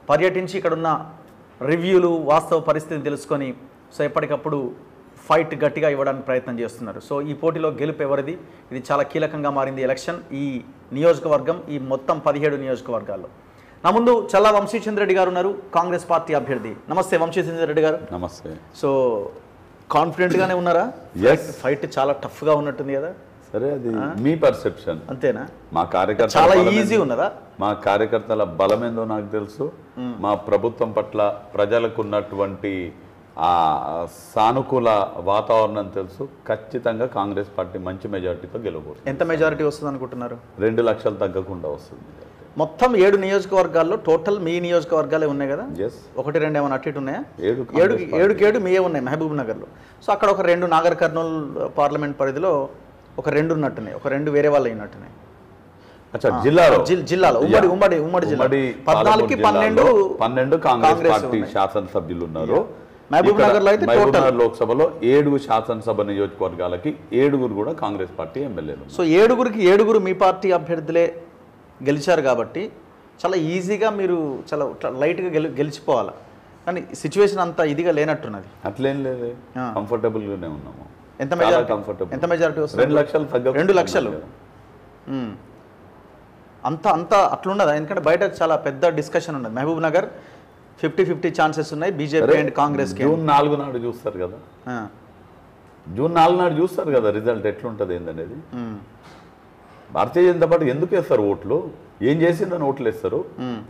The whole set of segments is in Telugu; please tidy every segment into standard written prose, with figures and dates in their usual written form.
పర్యటించి ఇక్కడున్న రివ్యూలు వాస్తవ పరిస్థితిని తెలుసుకొని సో ఎప్పటికప్పుడు ఫైట్ గట్టిగా ఇవ్వడానికి ప్రయత్నం చేస్తున్నారు. సో ఈ పోటీలో గెలుపు ఎవరిది, ఇది చాలా కీలకంగా మారింది ఎలక్షన్ ఈ నియోజకవర్గం, ఈ మొత్తం 17 నియోజకవర్గాల్లో. నా ముందు చల్లా వంశీచంద్ర రెడ్డి గారు ఉన్నారు, కాంగ్రెస్ పార్టీ అభ్యర్థి. నమస్తే వంశీచంద్ర రెడ్డి గారు. నమస్తే. సో కాన్ఫిడెంట్గానే ఉన్నారా? ఫైట్ చాలా టఫ్గా ఉన్నట్టుంది కదా? సరే, అది మీ పర్సెప్షన్, అంతేనా? మా కార్యకర్త చాలా ఈజీ ఉన్నదా? మా కార్యకర్తల బలం ఏందో నాకు తెలుసు. మా ప్రభుత్వం పట్ల ప్రజలకు ఉన్నటువంటి ఆ సానుకూల వాతావరణం తెలుసు. ఖచ్చితంగా కాంగ్రెస్ పార్టీ మంచి మెజారిటీతో గెలవబోతుంది. ఎంత మెజారిటీ వస్తుంది అనుకుంటున్నారు? 2 లక్షలు తగ్గకుండా వస్తుంది. మొత్తం 7 నియోజకవర్గాల్లో టోటల్ మీ నియోజకవర్గాలే ఉన్నాయి కదా? 1, 2 ఏమైనా అటు ఇటు ఉన్నాయా? 7 మీయే ఉన్నాయి మహబూబ్ నగర్లో. సో అక్కడ ఒక 2 నాగర్ కర్నూల్ పార్లమెంట్ పరిధిలో ఒక 2 ఉన్నట్టున్నాయి, ఒక 2 వేరే వాళ్ళు అయినట్టున్నాయి. జిల్లాలో ఉమ్మడి జిల్లా 14కి 12 కాంగ్రెస్ పార్టీ శాసనసభ్యులు ఉన్నారు. మహబూబ్ నగర్ లో అయితే మహబూబ్నగర్ లోక్సభలో 7 శాసనసభ నియోజకవర్గాలకి 7 కూడా కాంగ్రెస్ పార్టీ ఎమ్మెల్యేలు. సో 7 మీ పార్టీ అభ్యర్థులే గెలిచారు కాబట్టి చాలా ఈజీగా మీరు చాలా లైట్గా గెలిచిపోవాలి. కానీ సిచ్యువేషన్ అంత ఇదిగా లేనట్టున్నది. అట్లేం లేదు, కంఫర్టబుల్గానే ఉన్నాము. ఎంత మెజారిటీ వస్తుంది? 2 లక్షలు 2 లక్షలు అంత అట్లున్నదా? ఎందుకంటే బయట చాలా పెద్ద డిస్కషన్ ఉన్నది. మహబూబ్ నగర్ 50-50 ఛాన్సెస్ ఉన్నాయి బీజేపీ అండ్ కాంగ్రెస్. జూన్ 4 నాడు చూస్తారు కదా, జూన్ 4 నాడు చూస్తారు కదా రిజల్ట్ ఎట్లుంటుంది ఏందనేది. భారతీయ జనతా పార్టీ ఎందుకు వేస్తారు ఓట్లు? ఏం చేసిందని ఓట్లు వేస్తారు.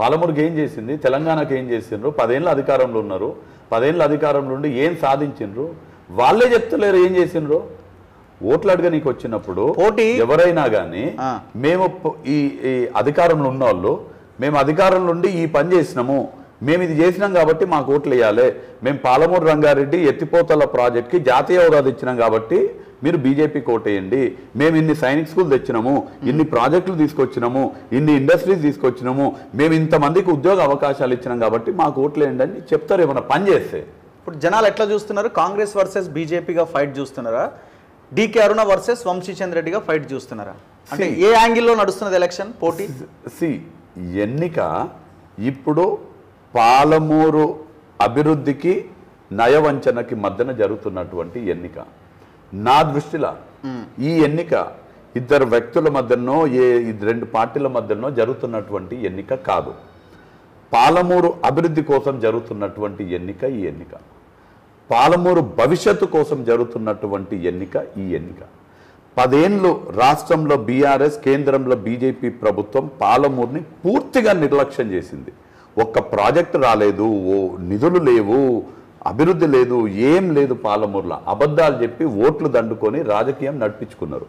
పాలమూరుకి ఏం చేసింది, తెలంగాణకి ఏం చేసిండ్రు, 10 ఏళ్ళు అధికారంలో ఉన్నారు, 10 ఏళ్ళు అధికారంలో ఉండి ఏం సాధించిండ్రు వాళ్ళే చెప్తలేరు ఏం చేసిండ్రు. ఓట్లు అడగనీకి వచ్చినప్పుడు ఎవరైనా కానీ మేము ఈ అధికారంలో ఉన్న వాళ్ళు, మేము అధికారంలో ఉండి ఈ పని చేసినాము, మేము ఇది చేసినాం కాబట్టి మాకు ఓట్లు వేయాలి, మేము పాలమూరు రంగారెడ్డి ఎత్తిపోతల ప్రాజెక్ట్కి జాతీయ హోదా తెచ్చినాం కాబట్టి మీరు బీజేపీకి ఓటేయండి, మేము ఇన్ని సైనిక్ స్కూల్ తెచ్చినాము, ఇన్ని ప్రాజెక్టులు తీసుకొచ్చినాము, ఇన్ని ఇండస్ట్రీస్ తీసుకొచ్చినాము, మేము ఇంతమందికి ఉద్యోగ అవకాశాలు ఇచ్చినాం కాబట్టి మాకు ఓట్లు వేయండి అని చెప్తారు ఏమైనా పని చేస్తే. ఇప్పుడు జనాలు ఎట్లా చూస్తున్నారు? కాంగ్రెస్ వర్సెస్ బీజేపీగా ఫైట్ చూస్తున్నారా, డీకే అరుణ వర్సెస్ వంశీచంద్ర రెడ్డిగా ఫైట్ చూస్తున్నారా? అంటే ఏ యాంగిల్లో నడుస్తున్నది ఎలక్షన్ పోటీ? ఎన్నిక ఇప్పుడు పాలమూరు అభివృద్ధికి నయవంచనకి మధ్యన జరుగుతున్నటువంటి ఎన్నిక. నా దృష్టిలో ఈ ఎన్నిక 2 వ్యక్తుల మధ్యనో 2 పార్టీల మధ్యనో జరుగుతున్నటువంటి ఎన్నిక కాదు. పాలమూరు అభివృద్ధి కోసం జరుగుతున్నటువంటి ఎన్నిక ఈ ఎన్నిక. పాలమూరు భవిష్యత్తు కోసం జరుగుతున్నటువంటి ఎన్నిక ఈ ఎన్నిక. 10 ఏళ్ళు రాష్ట్రంలో బీఆర్ఎస్, కేంద్రంలో బీజేపీ ప్రభుత్వం పాలమూరుని పూర్తిగా నిర్లక్ష్యం చేసింది. ఒక్క ప్రాజెక్టు రాలేదు, నిధులు లేవు, అభివృద్ధి లేదు, ఏం లేదు. పాలమూరులో అబద్ధాలు చెప్పి ఓట్లు దండుకొని రాజకీయం నడిపించుకున్నారు.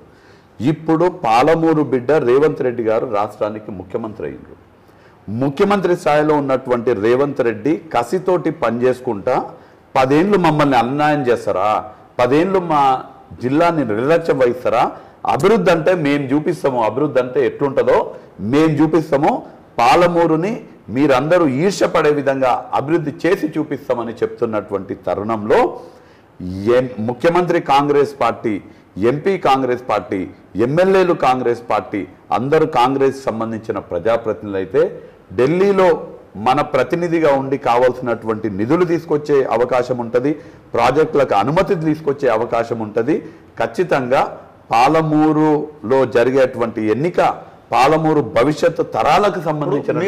ఇప్పుడు పాలమూరు బిడ్డ రేవంత్ రెడ్డి గారు రాష్ట్రానికి ముఖ్యమంత్రి అయ్యారు. ముఖ్యమంత్రి స్థాయిలో ఉన్నటువంటి రేవంత్ రెడ్డి కసితోటి పనిచేసుకుంటా 10 ఏళ్ళు మమ్మల్ని అన్యాయం చేస్తారా, 10 ఏళ్ళు మా జిల్లాని నిర్లక్ష్యం వహిస్తారా, అభివృద్ధి అంటే మేము చూపిస్తాము, అభివృద్ధి అంటే ఎట్లుంటుందో మేము చూపిస్తాము, పాలమూరుని మీరందరూ ఈర్ష్యపడే విధంగా అభివృద్ధి చేసి చూపిస్తామని చెప్తున్నటువంటి తరుణంలో ముఖ్యమంత్రి Congress party, MP Congress party, ఎమ్మెల్యేలు కాంగ్రెస్ పార్టీ, అందరూ కాంగ్రెస్ సంబంధించిన ప్రజాప్రతినిధులు అయితే ఢిల్లీలో మన ప్రతినిధిగా ఉండి కావాల్సినటువంటి నిధులు తీసుకొచ్చే అవకాశం ఉంటుంది, ప్రాజెక్టులకు అనుమతి తీసుకొచ్చే అవకాశం ఉంటుంది. ఖచ్చితంగా పాలమూరులో జరిగేటువంటి ఎన్నిక పాలమూరు భవిష్యత్తు తరాలకు సంబంధించిన